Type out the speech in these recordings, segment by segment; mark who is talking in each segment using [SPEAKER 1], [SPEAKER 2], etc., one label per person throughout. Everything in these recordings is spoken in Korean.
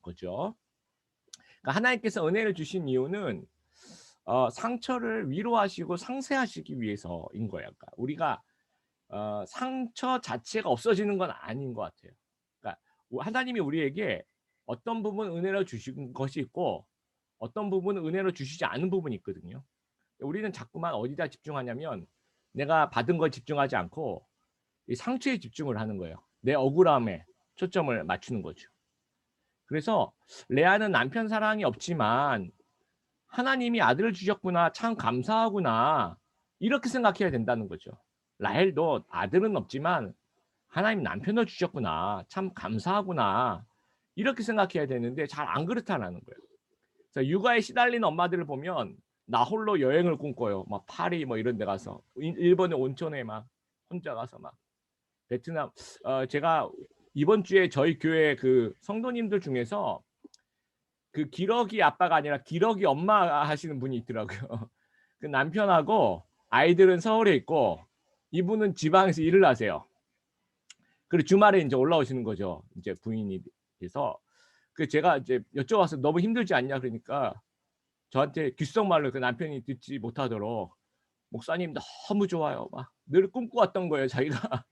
[SPEAKER 1] 거죠. 그러니까 하나님께서 은혜를 주신 이유는 상처를 위로하시고 상쇄하시기 위해서인 거예요. 그러니까 우리가 상처 자체가 없어지는 건 아닌 것 같아요. 그러니까 하나님이 우리에게 어떤 부분 은혜로 주신 것이 있고 어떤 부분은 은혜로 주시지 않은 부분이 있거든요. 우리는 자꾸만 어디다 집중하냐면 내가 받은 거에 집중하지 않고 이 상처에 집중을 하는 거예요. 내 억울함에 초점을 맞추는 거죠. 그래서 레아는 남편 사랑이 없지만 '하나님이 아들을 주셨구나. 참 감사하구나.' 이렇게 생각해야 된다는 거죠. 라헬도 아들은 없지만 '하나님 남편을 주셨구나. 참 감사하구나.' 이렇게 생각해야 되는데 잘 안 그렇다라는 거예요. 그래서 육아에 시달리는 엄마들을 보면 나 홀로 여행을 꿈꿔요. 막 파리 뭐 이런 데 가서 일본의 온천에 막 혼자 가서 막 베트남 제가 이번 주에 저희 교회 그 성도님들 중에서 그 기러기 아빠가 아니라 기러기 엄마 하시는 분이 있더라고요. 그 남편하고 아이들은 서울에 있고 이분은 지방에서 일을 하세요. 그리고 주말에 인제 올라오시는 거죠. 인제 부인이 돼서 그 제가 이제 여쭤봤어요. "너무 힘들지 않냐?" 그러니까 저한테 귓속말로 그 남편이 듣지 못하도록 "목사님 너무 좋아요." 막 늘 꿈꿔왔던 거예요. 자기가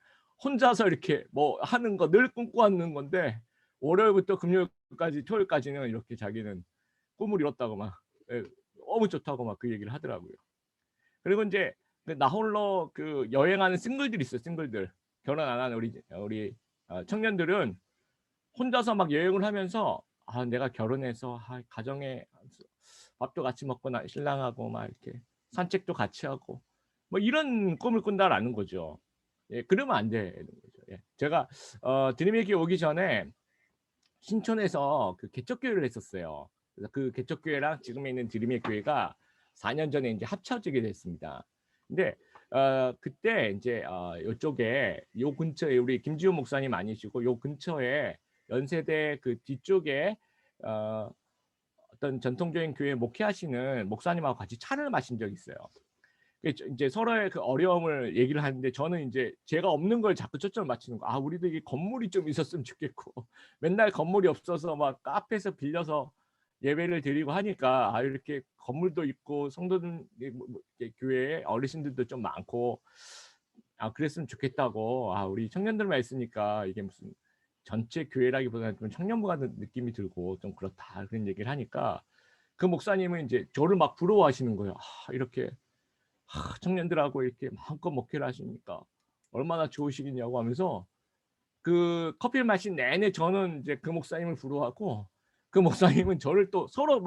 [SPEAKER 1] 혼자서 이렇게 뭐 하는 거 늘 꿈꿔왔는 건데 월요일부터 금요일까지 토요일까지는 이렇게 자기는 꿈을 이뤘다고 막 예 너무 좋다고 막 그 얘기를 하더라고요. 그리고 인제 그 나 홀로 그 여행하는 싱글들이 있어요, 싱글들. 결혼 안 한 우리 청년들은 혼자서 막 여행을 하면서 '아 내가 결혼해서 가정에 밥도 같이 먹고 나 신랑하고 막 이렇게 산책도 같이 하고' 뭐 이런 꿈을 꾼다라는 거죠. 예 그러면 안 되는 거죠. 예. 제가 드림에게 오기 전에 신촌에서 그 개척교회를 했었어요. 그래서 그 개척교회랑 지금에 있는 드림의 교회가 4년 전에 인제 합쳐지게 됐습니다. 근데 그때 인제 요쪽에 요 근처에 우리 김지훈 목사님 아니시고 요 근처에 연세대 그 뒤쪽에 어 어떤 전통적인 교회 목회하시는 목사님하고 같이 차를 마신 적이 있어요. 그 인제 서로의 그 어려움을 얘기를 하는데 저는 인제 제가 없는 걸 자꾸 초점을 맞추는 거. '아 우리도 이게 건물이 좀 있었으면 좋겠고 맨날 건물이 없어서 막 카페에서 빌려서 예배를 드리고 하니까 이렇게 건물도 있고 성도들 이렇게 교회에 어르신들도 좀 많고 그랬으면 좋겠다.'고 우리 청년들만 있으니까 이게 무슨 전체 교회라기보다는 좀 청년부 같은 느낌이 들고 좀 그렇다." 그런 얘기를 하니까 그 목사님은 인제 저를 막 부러워하시는 거예요. 이렇게 청년들하고 이렇게 마음껏 목회를 하시니까 얼마나 좋으시겠냐고 하면서 그 커피를 마신 내내 저는 이제 그 목사님을 부러워하고 그 목사님은 저를 또 서로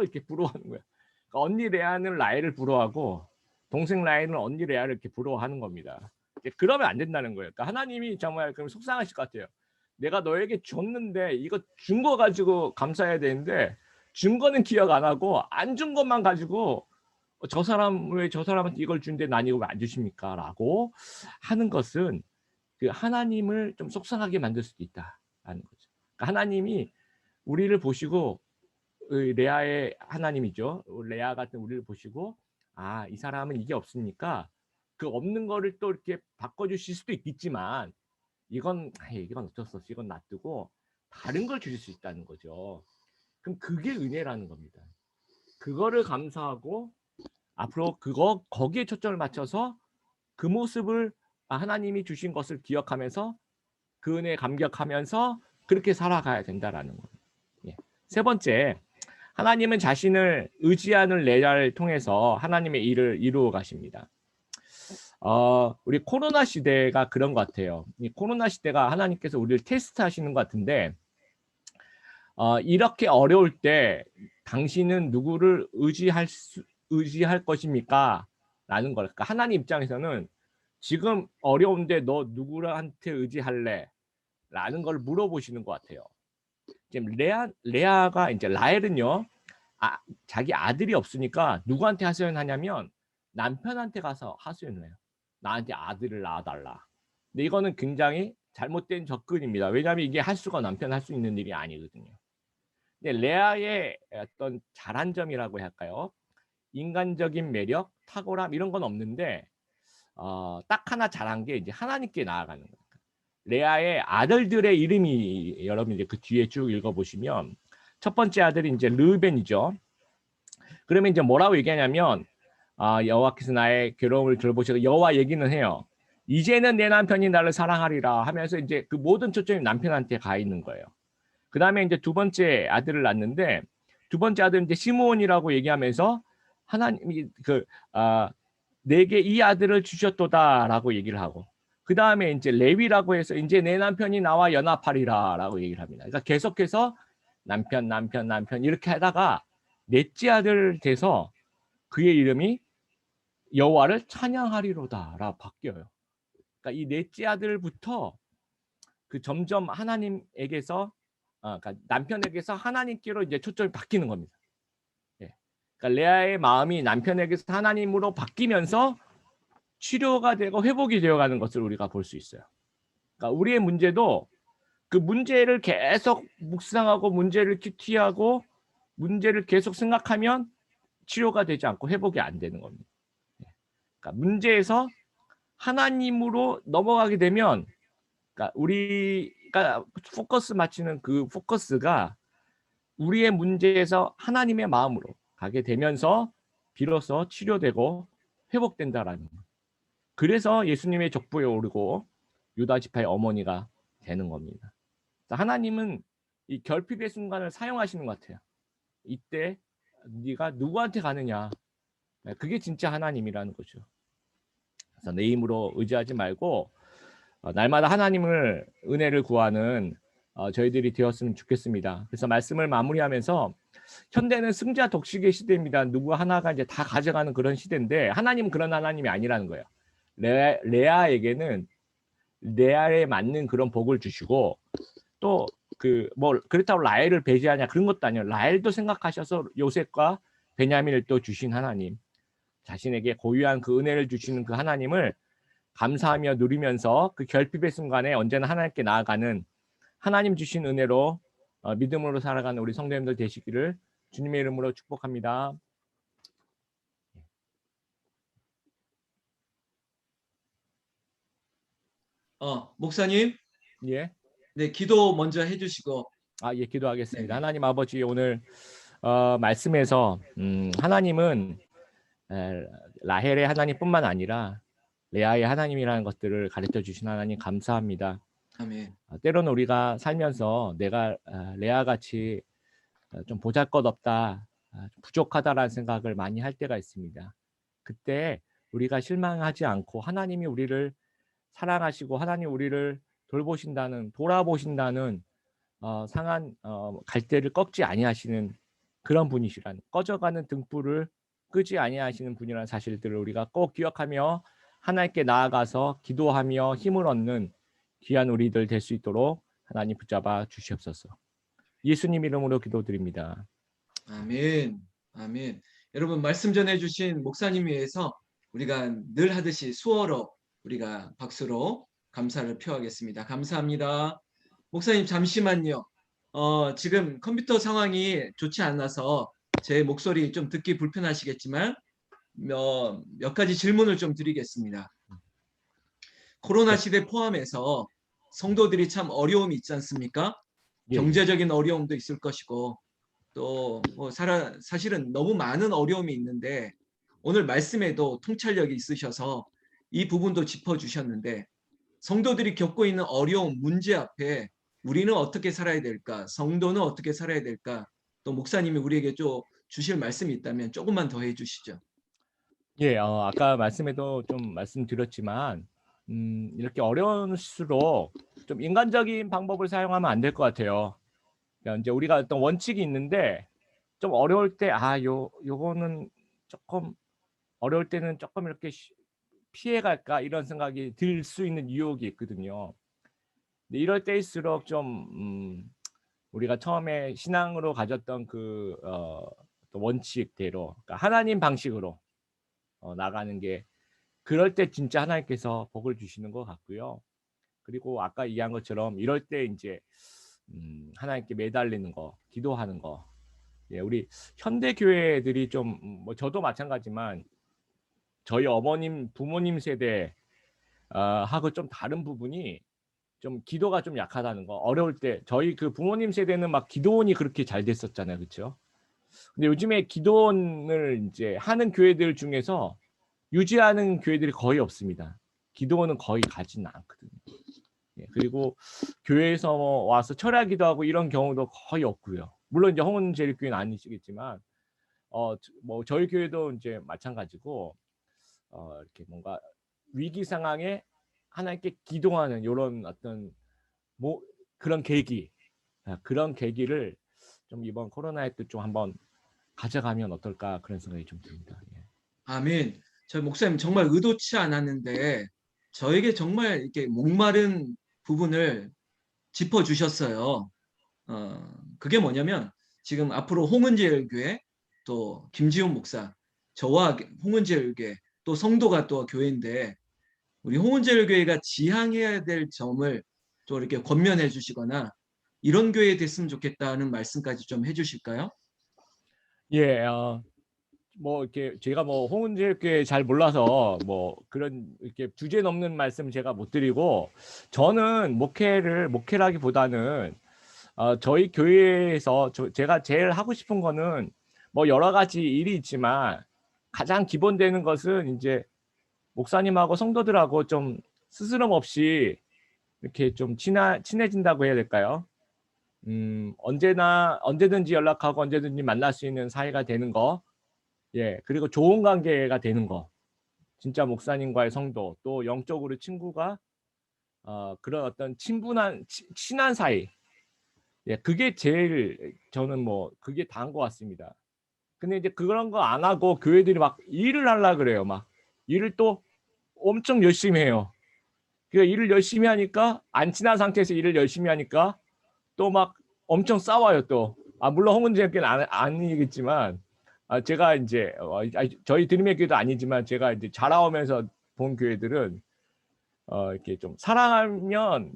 [SPEAKER 1] 이렇게 부러워하는 거예요. 그러니까 언니 레아는 라헬을 부러워하고 동생 라헬은 언니 레아를 이렇게 부러워하는 겁니다. 그러면 안 된다는 거예요. 그러니까 하나님이 정말 그럼 속상하실 것 같아요. 내가 너에게 줬는데 이거 준 거 가지고 감사해야 되는데 준 거는 기억 안 하고 안 준 것만 가지고 저 사람 왜 저 사람한테 이걸 주는데 난 이거 왜 안 주십니까?"라고 하는 것은 그 하나님을 좀 속상하게 만들 수도 있다라는 거죠. 그러니까 하나님이 우리를 보시고 레아의 하나님이죠. 레아 같은 우리를 보시고 '아 이 사람은 이게 없으니까 그 없는 거를 또 이렇게 바꿔 주실 수도 있겠지만 이건 이건 어쩔 수 없이 이건 놔두고 다른 걸 주실 수 있다.'는 거죠. 그럼 그게 은혜라는 겁니다. 그거를 감사하고 앞으로 거기에 초점을 맞춰서 그 모습을 하나님이 주신 것을 기억하면서 그 은혜에 감격하면서 그렇게 살아가야 된다라는 거예요. 예. 세 번째, 하나님은 자신을 의지하는 레아를 통해서 하나님의 일을 이루어 가십니다. 우리 코로나 시대가 그런 것 같아요. 이 코로나 시대가 하나님께서 우리를 테스트하시는 것 같은데 "이렇게 어려울 때 당신은 누구를 의지할 것입니까?" 라는 걸 그러니까 하나님 입장에서는 "지금 어려운데 너 누구한테 의지할래?" 라는 걸 물어보시는 것 같아요. 지금 레아가 인제 라헬은요. 자기 아들이 없으니까 누구한테 하소연 하냐면 남편한테 가서 하소연을 해요. "나한테 아들을 낳아 달라." 근데 이거는 굉장히 잘못된 접근입니다. 왜냐하면 이게 할 수가 남편이 할 수 있는 일이 아니거든요. 근데 레아의 어떤 잘한 점이라고 해야 할까요? 인간적인 매력, 탁월함 이런 건 없는데 딱 하나 잘한 게 이제 하나님께 나아가는 거예요. 레아의 아들들의 이름이 여러분 이제 그 뒤에 쭉 읽어 보시면 첫 번째 아들이 이제 르벤이죠. 그러면 이제 뭐라고 얘기하냐면 여호와께서 나의 괴로움을 들어보시고 여호와 얘기는 해요. 이제는 내 남편이 나를 사랑하리라 하면서 이제 그 모든 초점이 남편한테 가 있는 거예요. 그 다음에 이제 두 번째 아들을 낳는데 두 번째 아들은 이제 시므온이라고 얘기하면서 하나님이 내게 이 아들을 주셨도다라고 얘기를 하고 그 다음에 이제 레위라고 해서 이제 내 남편이 나와 연합하리라라고 얘기를 합니다. 그러니까 계속해서 남편 이렇게 하다가 넷째 아들 돼서 그의 이름이 여호와를 찬양하리로다라 바뀌어요. 그러니까 이 넷째 아들부터 그 점점 하나님에게서 그러니까 남편에게서 하나님께로 이제 초점이 바뀌는 겁니다. 예. 그러니까 레아의 마음이 남편에게서 하나님으로 바뀌면서 치료가 되고 회복이 되어가는 것을 우리가 볼 수 있어요. 그러니까 우리의 문제도 그 문제를 계속 묵상하고 문제를 큐티하고 문제를 계속 생각하면 치료가 되지 않고 회복이 안 되는 겁니다. 그러니까 문제에서 하나님으로 넘어가게 되면 그러니까 우리가 포커스 맞추는 그 포커스가 우리의 문제에서 하나님의 마음으로 가게 되면서 비로소 치료되고 회복된다라는 거예요. 그래서 예수님의 족보에 오르고 유다 지파의 어머니가 되는 겁니다. 하나님은 이 결핍의 순간을 사용하시는 것 같아요. 이때 네가 누구한테 가느냐. 그게 진짜 하나님이라는 거죠. 그래서 내 힘으로 의지하지 말고 날마다 하나님을 은혜를 구하는 저희들이 되었으면 좋겠습니다. 그래서 말씀을 마무리하면서 현대는 승자 독식의 시대입니다. 누구 하나가 이제 다 가져가는 그런 시대인데 하나님은 그런 하나님이 아니라는 거예요. 레아에게는 레아에 맞는 그런 복을 주시고 또 뭐 그렇다고 라헬을 배제하냐 그런 것도 아니에요. 라헬도 생각하셔서 요셉과 베냐민을 또 주신 하나님, 자신에게 고유한 그 은혜를 주시는 그 하나님을 감사하며 누리면서 그 결핍의 순간에 언제나 하나님께 나아가는 하나님 주신 은혜로 믿음으로 살아가는 우리 성도님들 되시기를 주님의 이름으로 축복합니다.
[SPEAKER 2] 목사님,
[SPEAKER 1] 예.
[SPEAKER 2] 네, 기도 먼저 해주시고.
[SPEAKER 1] 예, 기도하겠습니다.
[SPEAKER 2] 네네.
[SPEAKER 1] 하나님 아버지 오늘 말씀에서 하나님은 라헬의 하나님뿐만 아니라 레아의 하나님이라는 것들을 가르쳐 주신 하나님 감사합니다.
[SPEAKER 2] 아멘.
[SPEAKER 1] 때로는 우리가 살면서 내가 레아같이 좀 보잘것없다, 부족하다라는 생각을 많이 할 때가 있습니다. 그때 우리가 실망하지 않고 하나님이 우리를 사랑하시고 하나님 우리를 돌아보신다는 상한 갈대를 꺾지 아니하시는 그런 분이시라는 꺼져가는 등불을 끄지 아니하시는 분이라는 사실들을 우리가 꼭 기억하며 하나님께 나아가서 기도하며 힘을 얻는 귀한 우리들 될 수 있도록 하나님 붙잡아 주시옵소서. 예수님 이름으로 기도드립니다.
[SPEAKER 2] 아멘. 아멘. 여러분 말씀 전해주신 목사님 위해서 우리가 늘 하듯이 수어로 우리가 박수로 감사를 표하겠습니다. 감사합니다. 목사님 잠시만요. 지금 컴퓨터 상황이 좋지 않아서 제 목소리 좀 듣기 불편하시겠지만 몇 가지 질문을 좀 드리겠습니다. 코로나
[SPEAKER 1] 네.
[SPEAKER 2] 시대 포함해서 성도들이 참 어려움이 있지 않습니까?
[SPEAKER 1] 예, 예.
[SPEAKER 2] 경제적인 어려움도 있을 것이고 또 사실은 너무 많은 어려움이 있는데 오늘 말씀에도 통찰력이 있으셔서 이 부분도 짚어주셨는데 성도들이 겪고 있는 어려움, 문제 앞에 우리는 어떻게 살아야 될까? 성도는 어떻게 살아야 될까? 또 목사님이 우리에게 좀 주실 말씀이 있다면 조금만 더 해주시죠.
[SPEAKER 1] 예, 아까 말씀에도 좀 말씀드렸지만 이렇게 어려울수록 좀 인간적인 방법을 사용하면 안 될 것 같아요. 그러니까 이제 우리가 어떤 원칙이 있는데 좀 어려울 때 요거는 조금 어려울 때는 조금 이렇게 피해 갈까 이런 생각이 들 수 있는 유혹이 있거든요. 근데 이럴 때일수록 좀 우리가 처음에 신앙으로 가졌던 그 원칙대로 그러니까 하나님 방식으로 나가는 게 그럴 때 진짜 하나님께서 복을 주시는 것 같고요. 그리고 아까 얘기한 것처럼 이럴 때 이제 하나님께 매달리는 거, 기도하는 거. 예, 우리 현대 교회들이 좀 뭐 저도 마찬가지지만 저희 어머님, 부모님 세대 하고 좀 다른 부분이 좀 기도가 좀 약하다는 거. 어려울 때 저희 그 부모님 세대는 막 기도원이 그렇게 잘 됐었잖아요. 그렇죠? 근데 요즘에 기도원을 인제 하는 교회들 중에서 유지하는 교회들이 거의 없습니다. 기도원은 거의 가지는 않거든요. 예. 그리고 교회에서 와서 철야 기도하고 이런 경우도 거의 없고요. 물론 이제 홍은제일교회는 아니시겠지만 뭐 저희 교회도 인제 마찬가지고 이렇게 뭔가 위기 상황에 하나님께 기도하는 요런 어떤 뭐 그런 계기, 그런 계기를 좀 이번 코로나에 또 좀 한번 가져가면 어떨까 그런 생각이 좀 듭니다. 예.
[SPEAKER 2] 아멘. 저희 목사님 정말 의도치 않았는데 저에게 정말 이렇게 목마른 부분을 짚어 주셨어요. 그게 뭐냐면 지금 앞으로 홍은제일 교회 또 김지훈 목사 저와 홍은제일 교회 또 성도가 또 교회인데 우리 홍은제일 교회가 지향해야 될 점을 또 이렇게 권면해 주시거나 이런 교회 됐으면 좋겠다는 말씀까지 좀 해 주실까요?
[SPEAKER 1] 예. 뭐 이렇게 제가 뭐 홍은제일교회 잘 몰라서 뭐 그런 이렇게 주제 넘는 말씀 제가 못 드리고, 저는 목회라기보다는 저희 교회에서 제가 제일 하고 싶은 거는 뭐 여러 가지 일이 있지만 가장 기본되는 것은 인제 목사님하고 성도들하고 좀 스스럼 없이 이렇게 좀 친해진다고 해야 될까요? 언제든지 연락하고 언제든지 만날 수 있는 사이가 되는 거. 예. 그리고 좋은 관계가 되는 거. 진짜 목사님과의 성도, 또 영적으로 친구가 그런 어떤 친분한 친한 사이. 예. 그게 제일 저는 뭐 그게 다인 것 같습니다. 근데 이제 그런 거 안 하고 교회들이 막 일을 하려 그래요. 막 일을 또 엄청 열심히 해요. 그러니까 일을 열심히 하니까, 안 친한 상태에서 일을 열심히 하니까 또 막 엄청 싸워요 또. 물론 홍은제교는 아니겠지만, 제가 인제 저희 드림의 교회도 아니지만 제가 이제 자라오면서 본 교회들은 이렇게 좀 사랑하면,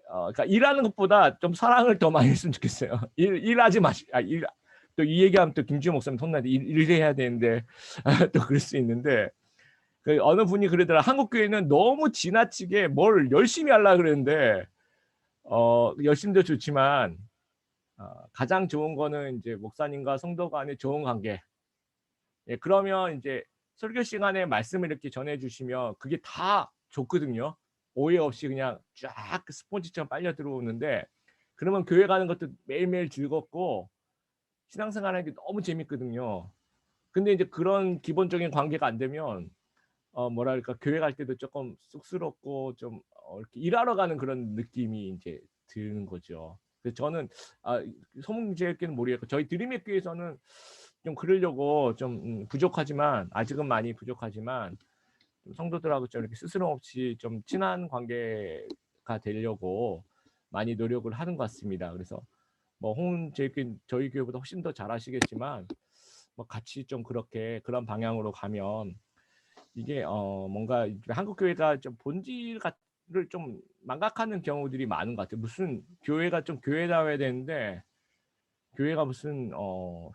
[SPEAKER 1] 그러니까 일하는 것보다 좀 사랑을 더 많이 했으면 좋겠어요. 일하지 마시 아 일 또 이 얘기하면 또 김주호 목사님 혼나는데 일해야 되는데 또 그럴 수 있는데, 그 어느 분이 그러더라. "한국 교회는 너무 지나치게 뭘 열심히 하려 그러는데", 열심도 좋지만 가장 좋은 거는 인제 목사님과 성도 간의 좋은 관계. 예. 그러면 인제 설교 시간에 말씀을 이렇게 전해 주시면 그게 다 좋거든요. 오해 없이 그냥 쫙 그 스폰지처럼 빨려 들어오는데, 그러면 교회 가는 것도 매일매일 즐겁고 신앙생활하는 게 너무 재밌거든요. 근데 이제 그런 기본적인 관계가 안 되면 뭐랄까 교회 갈 때도 쪼끔 쑥스럽고 좀 이렇게 일하러 가는 그런 느낌이 인제 드는 거죠. 그래서 저는 소문제일교회는 모르겠고 저희 드림의 교회에서는 좀 그러려고 좀 부족하지만, 아직은 많이 부족하지만 좀 성도들하고 좀 이렇게 스스럼 없이 좀 친한 관계가 되려고 많이 노력을 하는 것 같습니다. 그래서 뭐 홍제일교회는 저희 교회보다 훨씬 더 잘하시겠지만 뭐 같이 좀 그렇게 그런 방향으로 가면 이게 뭔가 이제 한국 교회가 좀 본질을 좀 망각하는 경우들이 많은 것 같아요. 무슨 교회가 좀 교회다워야 되는데 교회가 무슨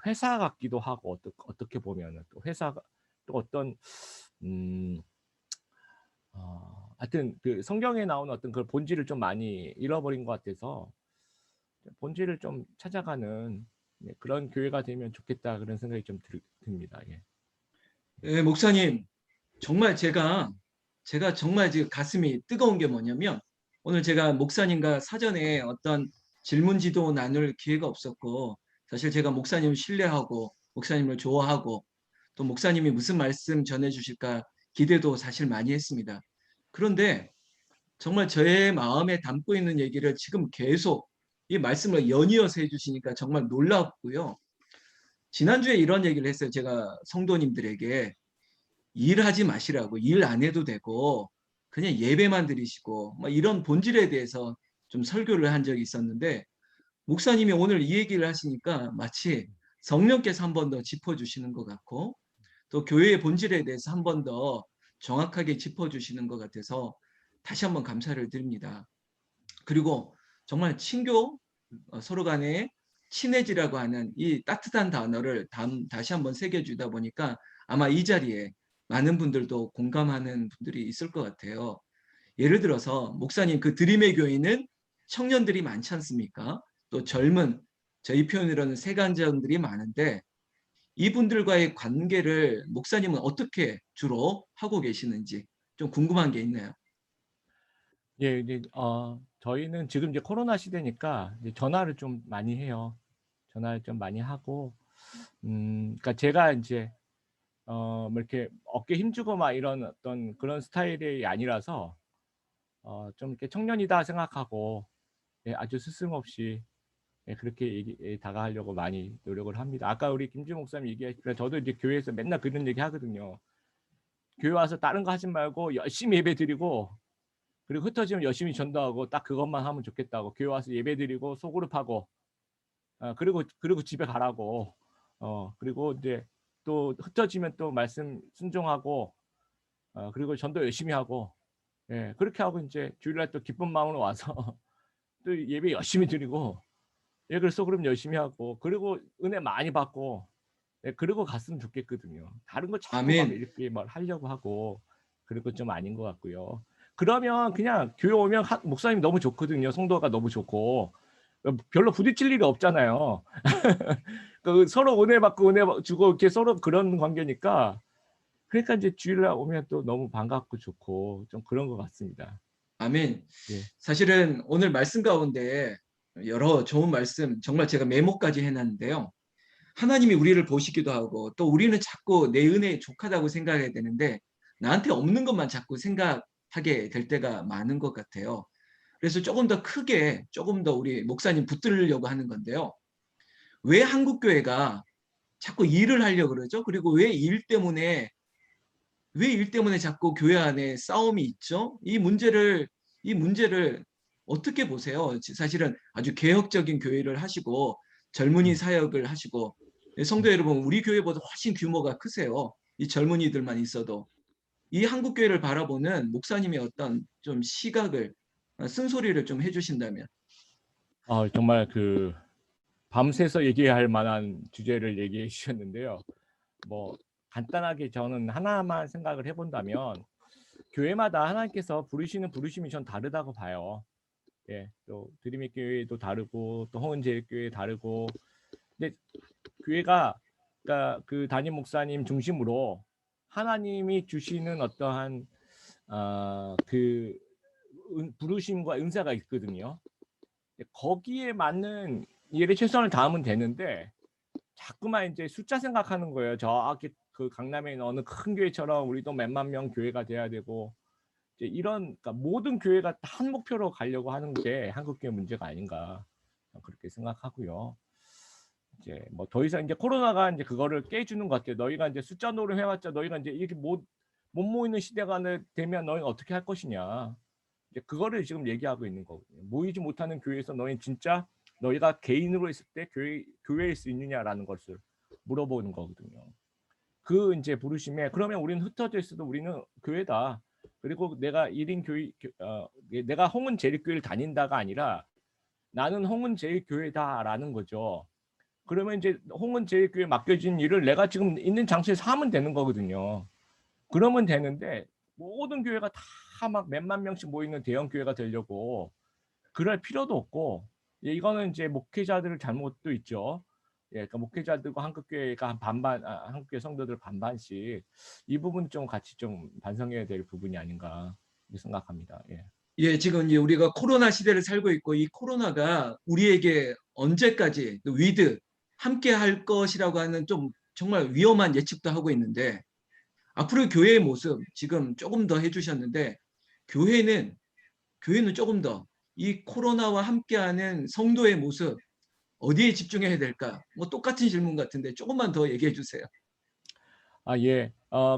[SPEAKER 1] 회사 같기도 하고, 어떻게 보면은 또 회사가 또 어떤 음 하여튼 그 성경에 나오는 어떤 그 본질을 좀 많이 잃어버린 것 같아서 본질을 좀 찾아가는, 네, 그런 교회가 되면 좋겠다 그런 생각이 좀 듭니다. 예.
[SPEAKER 2] 예, 목사님 정말 제가 정말 지금 가슴이 뜨거운 게 뭐냐면 오늘 제가 목사님과 사전에 어떤 질문지도 나눌 기회가 없었고 사실 제가 목사님을 신뢰하고 목사님을 좋아하고 또 목사님이 무슨 말씀 전해 주실까 기대도 사실 많이 했습니다. 그런데 정말 저의 마음에 담고 있는 얘기를 지금 계속 이 말씀을 연이어서 해주시니까 정말 놀랍고요. 지난주에 이런 얘기를 했어요. 제가 성도님들에게 일하지 마시라고, 일 안 해도 되고 그냥 예배만 드리시고 뭐 이런 본질에 대해서 좀 설교를 한 적이 있었는데 목사님이 오늘 이 얘기를 하시니까 마치 성령께서 한 번 더 짚어주시는 것 같고 또 교회의 본질에 대해서 한 번 더 정확하게 짚어주시는 것 같아서 다시 한번 감사를 드립니다. 그리고 정말 친교, 서로 간에 친해지라고 하는 이 따뜻한 단어를 다시 한번 새겨주다 보니까 아마 이 자리에 많은 분들도 공감하는 분들이 있을 것 같아요. 예를 들어서 목사님 그 드림의 교회는 청년들이 많지 않습니까? 또 젊은 저희 표현으로는 세간자들이 많은데 이분들과의 관계를 목사님은 어떻게 주로 하고 계시는지 좀 궁금한 게 있네요.
[SPEAKER 1] 예, 이제 저희는 지금 이제 코로나 시대니까 이제 전화를 좀 많이 해요. 전화를 좀 많이 하고 그러니까 제가 인제 뭐 이렇게 어깨 힘주고 막 이런 어떤 그런 스타일이 아니라서 좀 이렇게 청년이다 생각하고 예 아주 스승없이 예 그렇게 다가가려고 많이 노력을 합니다. 아까 우리 김지우 목사님 얘기하셨지만 저도 이제 교회에서 맨날 그런 얘기 하거든요. 교회 와서 다른 거 하지 말고 열심히 예배드리고 그리고 흩어지면 열심히 전도하고 딱 그것만 하면 좋겠다고. 교회 와서 예배드리고 소그룹하고 그리고 집에 가라고. 그리고 인제 또 흩어지면 또 말씀 순종하고 그리고 전도 열심히 하고 예 그렇게 하고 인제 주일날 또 기쁜 마음으로 와서 또 예배 열심히 드리고 예 그래서 소그룹 열심히 하고 그리고 은혜 많이 받고 예 그러고 갔으면 좋겠거든요. 다른 거 자꾸 막
[SPEAKER 2] 아멘.
[SPEAKER 1] 이렇게 막 하려고 하고 그런 건 좀 아닌 것 같고요. 그러면 그냥 교회 오면 목사님이 너무 좋거든요. 성도가 너무 좋고. 별로 부딪힐 일이 없잖아요. 그 서로 은혜 받고 은혜 주고 이렇게 서로 그런 관계니까 그러니까 인제 주일날 오면 또 너무 반갑고 좋고 좀 그런 것 같습니다.
[SPEAKER 2] 아멘.
[SPEAKER 1] 예.
[SPEAKER 2] 사실은 오늘 말씀 가운데 여러 좋은 말씀 정말 제가 메모까지 해 놨는데요. 하나님이 우리를 보시기도 하고 또 우리는 자꾸 내 은혜에 족하다고 생각해야 되는데 나한테 없는 것만 자꾸 생각하게 될 때가 많은 것 같아요. 그래서 조금 더 크게 조금 더 우리 목사님 붙들려고 하는 건데요. 왜 한국 교회가 자꾸 일을 하려고 그러죠? 그리고 왜 일 때문에 자꾸 교회 안에 싸움이 있죠? 이 문제를 어떻게 보세요? 사실은 아주 개혁적인 교회를 하시고 젊은이
[SPEAKER 1] 음.
[SPEAKER 2] 사역을 하시고 성도
[SPEAKER 1] 음.
[SPEAKER 2] 여러분 우리 교회보다 훨씬 규모가 크세요. 이 젊은이들만 있어도 이 한국 교회를 바라보는 목사님의 어떤 좀 시각을 쓴소리를 좀 해주신다면.
[SPEAKER 1] 정말 밤새서 얘기할 만한 주제를 얘기해 주셨는데요. 뭐 간단하게 저는 하나만 생각을 해 본다면 교회마다 하나님께서 부르시는 부르심이 전 다르다고 봐요. 예. 또 드림의 교회도 다르고 또 홍은제일교회 다르고 근데 교회가 그러니까 그 담임 목사님 중심으로 하나님이 주시는 어떠한 그 부르심과 은사가 있거든요. 거기에 맞는 일에 최선을 다하면 되는데 자꾸만 인제 숫자 생각하는 거예요. 저기 강남에 있는 어느 큰 교회처럼 우리도 몇만 명 교회가 돼야 되고 이제 이런 그러니까 모든 교회가 다 한 목표로 가려고 하는 게 한국 교회 문제가 아닌가 그렇게 생각하고요. 이제 뭐 더 이상 인제 코로나가 인제 그거를 깨주는 것 같아요. "너희가 인제 숫자 노름해 왔자 너희가 인제 이렇게 못 모이는 시대가 되면 너희는 어떻게 할 것이냐." 이제 그거를 지금 얘기하고 있는 거거든요. "모이지 못하는 교회에서 너희는 진짜 너희가 개인으로 있을 때 교회일 수 있느냐?"라는 것을 물어보는 거거든요. 그 인제 부르심에 그러면 우리는 흩어져 있어도 우리는 교회다. 그리고 내가 1인 교회 내가 홍은제일교회를 다닌다가 아니라 '나는 홍은제일교회다.'라는 거죠. 그러면 인제 홍은제일교회에 맡겨진 일을 내가 지금 있는 장소에서 하면 되는 거거든요. 그러면 되는데 모든 교회가 다 막 몇만 명씩 모이는 대형 교회가 되려고 그럴 필요도 없고 이거는 인제 목회자들 잘못도 있죠. 예 그러니까 목회자들과 한국교회가 한 반반 한국교회 성도들 반반씩 이 부분 좀 같이 좀 반성해야 될 부분이 아닌가 이렇게 생각합니다. 예.
[SPEAKER 2] 예, 지금 이제 우리가 코로나 시대를 살고 있고 이 코로나가 우리에게 언제까지 함께 할 것이라고 하는 좀 정말 위험한 예측도 하고 있는데 앞으로 교회의 모습 지금 조금 더 해주셨는데 교회는 교회는 조금 더 이 코로나와 함께하는 성도의 모습 어디에 집중해야 될까? 뭐 똑같은 질문 같은데 조금만 더 얘기해 주세요.
[SPEAKER 1] 예.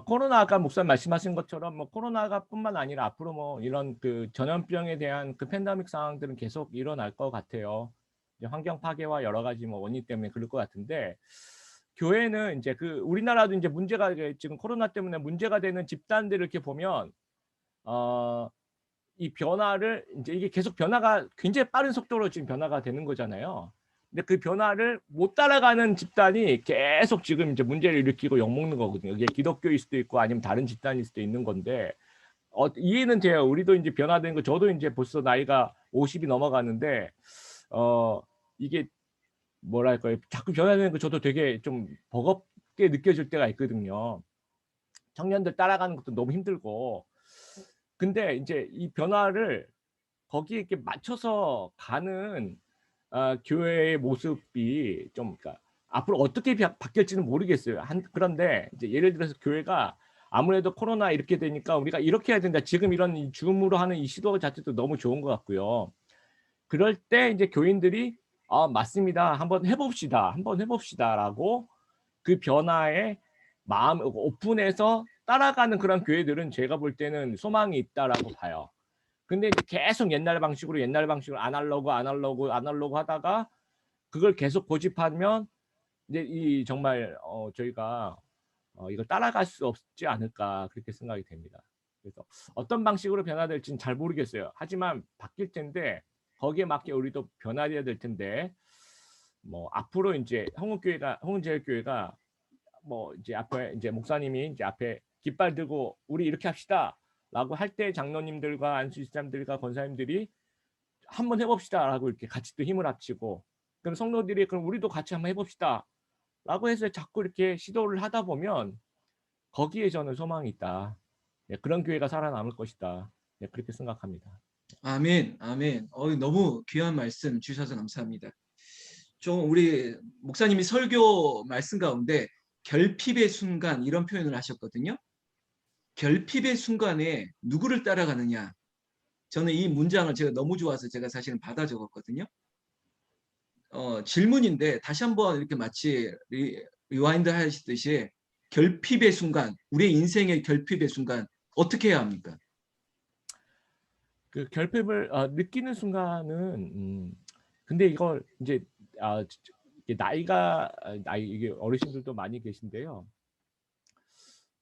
[SPEAKER 1] 코로나 아까 목사님 말씀하신 것처럼 뭐 코로나가 뿐만 아니라 앞으로 뭐 이런 전염병에 대한 팬데믹 상황들은 계속 일어날 것 같아요. 이제 환경 파괴와 여러 가지 뭐 원인 때문에 그럴 것 같은데 교회는 인제 우리나라도 인제 문제가 지금 코로나 때문에 문제가 되는 집단들을 이렇게 보면 어 이 변화를 인제 이게 계속 변화가 굉장히 빠른 속도로 지금 변화가 되는 거잖아요. 근데 그 변화를 못 따라가는 집단이 계속 지금 이제 문제를 일으키고 욕먹는 거거든요. 이게 기독교일 수도 있고 아니면 다른 집단일 수도 있는 건데 이해는 돼요. 우리도 이제 변화된 거 저도 이제 벌써 나이가 50이 넘어가는데 이게 뭐랄까요? 자꾸 변화되는 거 저도 되게 좀 버겁게 느껴질 때가 있거든요. 청년들 따라가는 것도 너무 힘들고. 근데 인제 이 변화를 거기에 이렇게 맞춰서 가는 교회의 모습이 좀 그러니까 앞으로 어떻게 바뀔지는 모르겠어요. 그런데 이제 예를 들어서 교회가 아무래도 코로나 이렇게 되니까 '우리가 이렇게 해야 된다.' 지금 이런 이 줌으로 하는 이 시도 자체도 너무 좋은 것 같고요. 그럴 때 이제 교인들이 "아 맞습니다. 한번 해 봅시다. 한번 해 봅시다."라고 그 변화에 마음을 오픈해서 따라가는 그런 교회들은 제가 볼 때는 소망이 있다라고 봐요. 근데 이제 계속 옛날 방식으로 아날로그 하다가 그걸 계속 고집하면 이제 이 정말 저희가 '이걸 따라갈 수 없지 않을까.' 그렇게 생각이 됩니다. 그래서 어떤 방식으로 변화될지는 잘 모르겠어요. 하지만 바뀔 텐데 거기에 맞게 우리도 변화해야 될 텐데 뭐 앞으로 인제 홍은제일교회가 뭐 이제 앞에 이제 목사님이 이제 앞에 깃발 들고 "우리 이렇게 합시다."라고 할 때 장로님들과 안수집사님들과 권사님들이 "한번 해 봅시다."라고 이렇게 같이 또 힘을 합치고 그럼 성도들이 "그럼 우리도 같이 한번 해 봅시다."라고 해서 자꾸 이렇게 시도를 하다 보면 거기에 저는 소망이 있다. 예, 그런 교회가 살아남을 것이다. 예, 그렇게 생각합니다.
[SPEAKER 2] 아멘, 아멘. 너무 귀한 말씀 주셔서 감사합니다. 좀 우리 목사님이 설교 말씀 가운데 결핍의 순간 이런 표현을 하셨거든요. 결핍의 순간에 누구를 따라가느냐. 저는 이 문장을 제가 너무 좋아서 제가 사실은 받아 적었거든요. 질문인데 다시 한번 이렇게 마치 리와인드 하시듯이 결핍의 순간, 우리의 인생의 결핍의 순간 어떻게 해야 합니까?
[SPEAKER 1] 그 결핍을 느끼는 순간은 근데 이걸 인제 이게 나이 이게 어르신들도 많이 계신데요.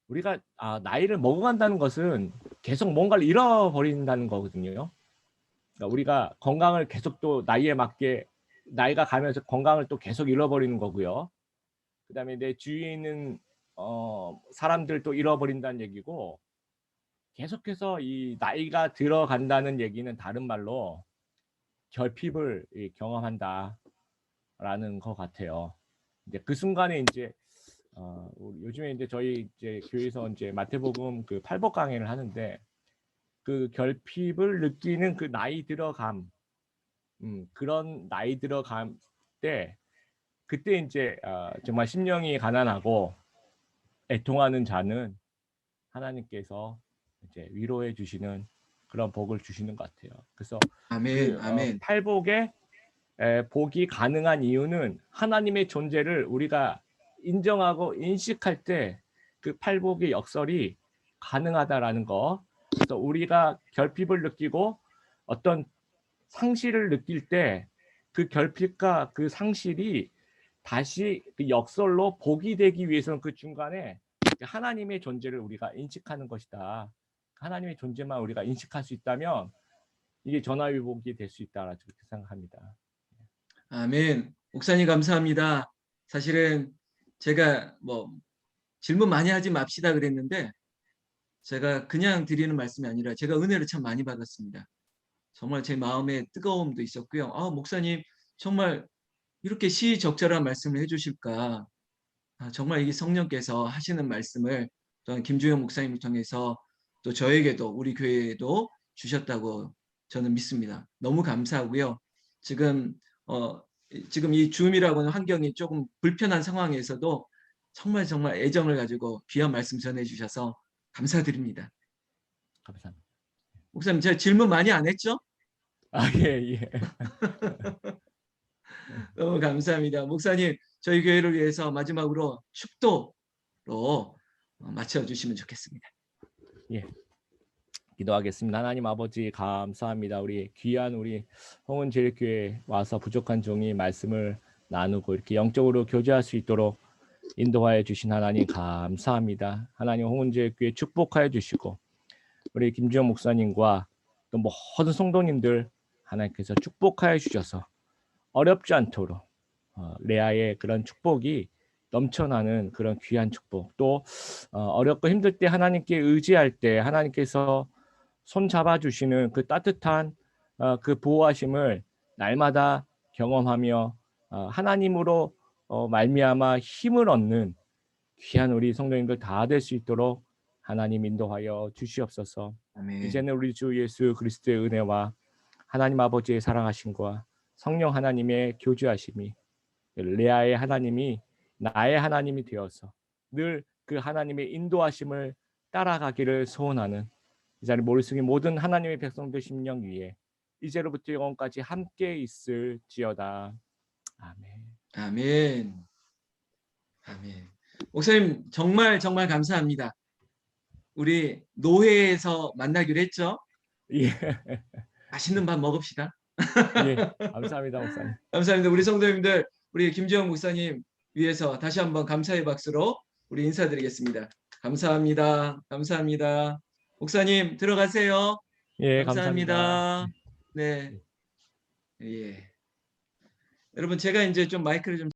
[SPEAKER 1] 우리가 나이를 먹어간다는 것은 계속 뭔가를 잃어버린다는 거거든요. 그러니까 우리가 건강을 계속 또 나이에 맞게 나이가 가면서 건강을 또 계속 잃어버리는 거고요. 그다음에 내 주위에 있는 사람들도 잃어버린다는 얘기고 계속해서 이 나이가 들어간다는 얘기는 다른 말로 결핍을 경험한다라는 것 같아요. 이제 그 순간에 인제 요즘에 인제 저희 이제 교회에서 인제 마태복음 그 팔복 강해를 하는데 그 결핍을 느끼는 그 나이 들어감 그런 나이 들어감 때 그때 인제 정말 심령이 가난하고 애통하는 자는 하나님께서 이제 위로해 주시는 그런 복을 주시는 것 같아요. 그래서
[SPEAKER 2] 아멘,
[SPEAKER 1] 그
[SPEAKER 2] 아멘,
[SPEAKER 1] 팔복에 복이 가능한 이유는 하나님의 존재를 우리가 인정하고 인식할 때 그 팔복의 역설이 가능하다라는 거. 그래서 우리가 결핍을 느끼고 어떤 상실을 느낄 때 그 결핍과 그 상실이 다시 그 역설로 복이 되기 위해서는 그 중간에 하나님의 존재를 우리가 인식하는 것이다. 하나님의 존재만 우리가 인식할 수 있다면 이게 전화위복이 될 수 있다라고 그렇게 생각합니다.
[SPEAKER 2] 아멘. 목사님 감사합니다. 사실은 제가 뭐 질문 많이 하지 맙시다 그랬는데 제가 그냥 드리는 말씀이 아니라 제가 은혜를 참 많이 받았습니다. 정말 제 마음에 뜨거움도 있었고요. 목사님 정말 이렇게 시의적절한 말씀을 해주실까. 정말 이게 성령께서 하시는 말씀을 또한 김주영 목사님을 통해서 또 저에게도 우리 교회에도 주셨다고 저는 믿습니다. 너무 감사하고요. 지금 지금 이 줌이라고 하는 환경이 조금 불편한 상황에서도 정말 정말 애정을 가지고 귀한 말씀 전해 주셔서 감사드립니다.
[SPEAKER 1] 감사합니다.
[SPEAKER 2] 목사님 제가 질문 많이 안 했죠?
[SPEAKER 1] 예예.
[SPEAKER 2] 너무 감사합니다. 목사님 저희 교회를 위해서 마지막으로 축도로 마쳐주시면 좋겠습니다.
[SPEAKER 1] 예. 기도하겠습니다. 하나님 아버지 감사합니다. 우리 홍은제일교회 와서 부족한 종이 말씀을 나누고 이렇게 영적으로 교제할 수 있도록 인도하여 주신 하나님 감사합니다. 하나님 홍은제일교회 축복하여 주시고 우리 김주영 목사님과 또 모든 성도님들 하나님께서 축복하여 주셔서 어렵지 않도록 레아의 그런 축복이 넘쳐나는 그런 귀한 축복 또 어렵고 힘들 때 하나님께 의지할 때 하나님께서 손 잡아주시는 그 따뜻한 그 보호하심을 날마다 경험하며 하나님으로 말미암아 힘을 얻는 귀한 우리 성도님들 다 될 수 있도록 하나님 인도하여 주시옵소서.
[SPEAKER 2] 아멘.
[SPEAKER 1] 이제는 우리 주 예수 그리스도의 은혜와 하나님 아버지의 사랑하심과 성령 하나님의 교주하심이 레아의 하나님이 나의 하나님이 되어서 늘 그 하나님의 인도하심을 따라가기를 소원하는 이 자리 머리 숙인 모든 하나님의 백성들 심령 위에 이제로부터 영원까지 함께 있을지어다. 아멘.
[SPEAKER 2] 아멘. 아멘. 목사님 정말 정말 감사합니다. 우리 노회에서 만나기로 했죠?
[SPEAKER 1] 예,
[SPEAKER 2] 맛있는 밥 먹읍시다.
[SPEAKER 1] 예, 감사합니다, 목사님.
[SPEAKER 2] 감사합니다. 우리 성도님들, 우리 김지영 목사님 위해서 다시 한번 감사의 박수로 우리 인사드리겠습니다. 감사합니다. 감사합니다. 목사님 들어가세요.
[SPEAKER 1] 예,
[SPEAKER 2] 감사합니다.
[SPEAKER 1] 감사합니다.
[SPEAKER 2] 네. 예. 여러분 제가 이제 좀 마이크를 좀